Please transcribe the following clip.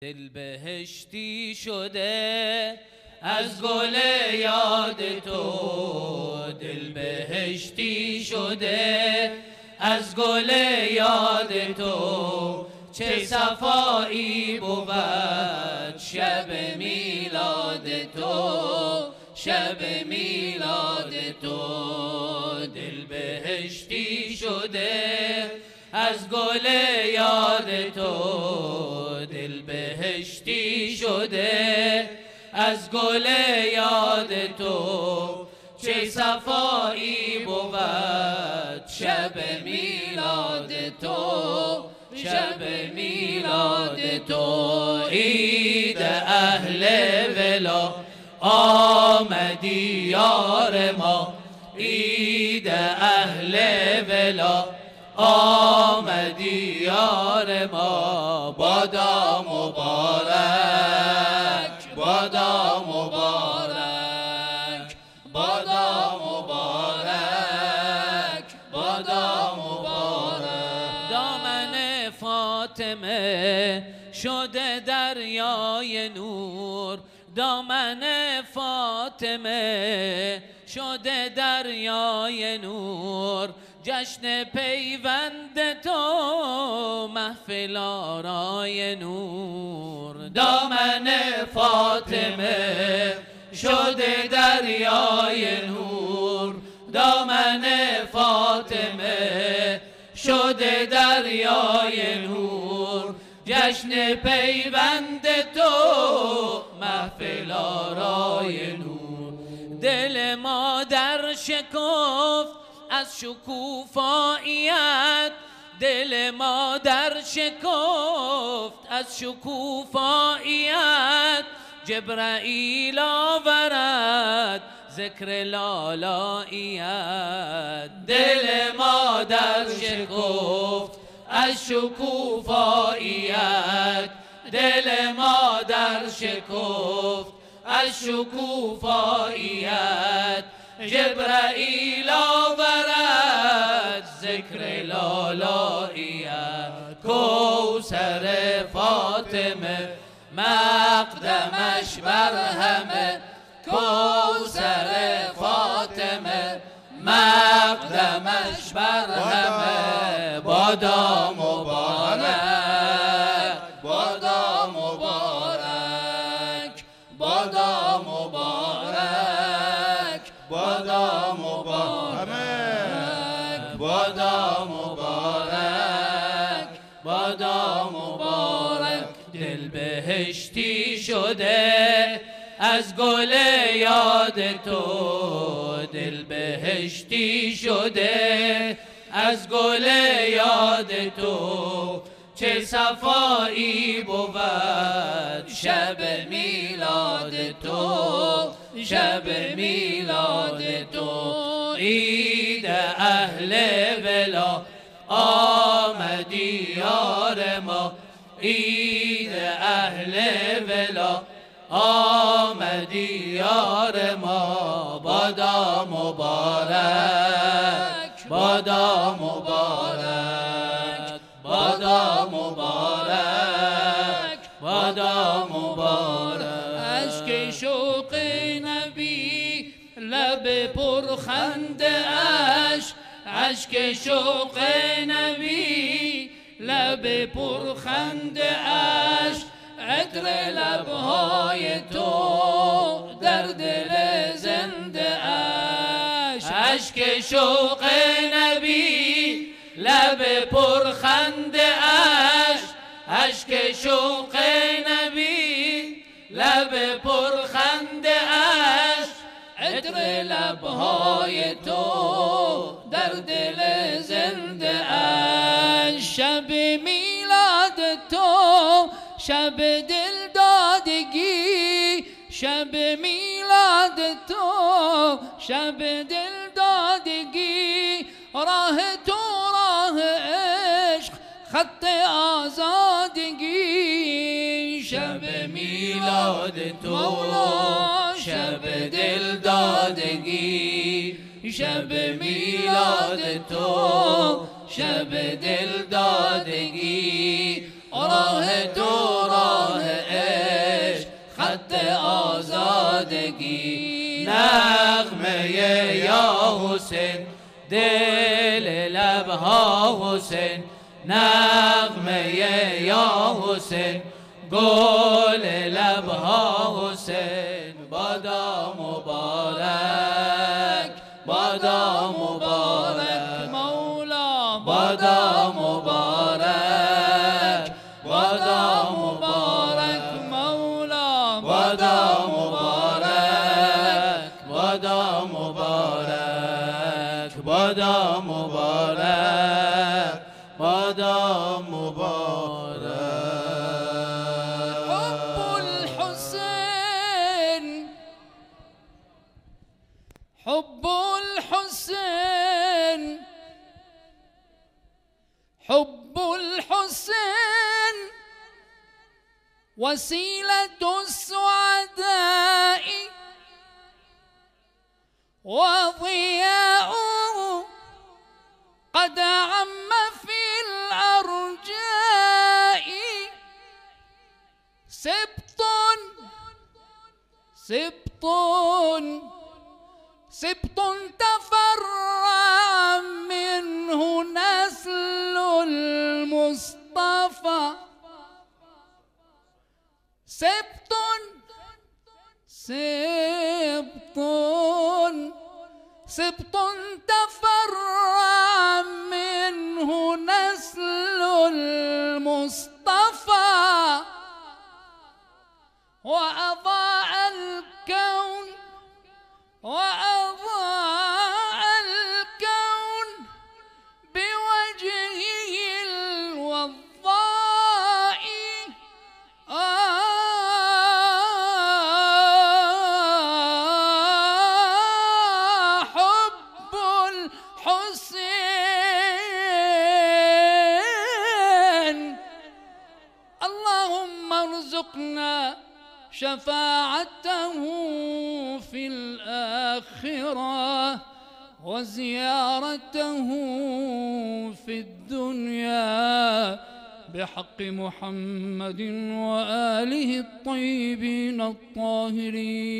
دل بهشتی شده از گل یاد تو، دل بهشتی شده از گل یاد تو. چه صفایی بود شب میلاد تو، شب میلاد تو. دل بهشتی شده از گل یاد تو، دل بهشتی شده از گل یاد تو. چه صفایی بود شب میلاد تو، شب میلاد تو. عید اهل ولا آمدی یار ما، عید اهل ولا آمدی یار ما. بادا مبارک، بادا مبارک، بادا مبارک، بادا مبارک. دامن فاطمه شده دریای نور، دامن فاطمه شده دریای نور. جشن پیوند تو محفل آرای نور. دامن فاطمه شده دریای نور، دامن فاطمه شده دریای نور. جشن پیوند تو محفل آرای نور. دل مادر شکفت از شکوفاییت، دل مادر شکفت از شکوفاییت. جبرائیل آورد ذکر لالاییت. دل مادر شکفت از شکوفاییت، دل مادر شکفت از شکوفاییت. جبرائیل آورد ذکر لالاییت. کوثر فاطمه مقدمش برهمه، کوثر فاطمه مقدمش برهمه. بادا مبارک، بادا مبارک، بادا مبارک، بادا مبارک، بادا مبارک، بادا مبارک. دل بهشتی شده از گل یاد تو، دل بهشتی شده از گل یاد تو. چه صفایی بود شب میلاد تو، شب میلاد تو. عید اهل ولا آمدی یار ما، عید اهل ولا آمدی یار ما. بادا مبارک، بادا مبارک، بادا مبارک، بادا مبارک. اشک شوق نبی لب پرخنده اش، اشک شوق نبی لب پرخنده اش. عطر لبهای تو در دل زنده اش. اشک شوق نبی لب پرخنده اش، اشک شوق نبی لب پرخنده اش. عطر لبهای تو در دل زنده اش. شب میلاد تو شب دل دادگی، شب میلاد تو شب دل دادگی. راه تو راه عشق خط آزادگی. شب میلاد تو شب دل دادگی، شب میلاد تو شب دل دادگی. راه ايش خط آزادگی نغمه یا حسین دل لبها حسین نغمه یا حسین گل لبها حسین بادا مبارک بادا مبارک مولا بادا مبارک بادا مبارک مولا بادا مبارک بادا مبارک بادا مبارک بادا مبارک حب الحسين حب الحسين وسيلة السعداء وضياؤه قد عم في الأرجاء سبط سبط سبط تفرع منه نسل المصطفى سبط سبط سبط تفرع منه نسل المصطفى وأضاء الكون وأضاء الكون بوجهه الوضاء حب الحسين اللهم ارزقنا شفاعته في الآخرة وزيارته في الدنيا بحق محمد وآله الطيبين الطاهرين.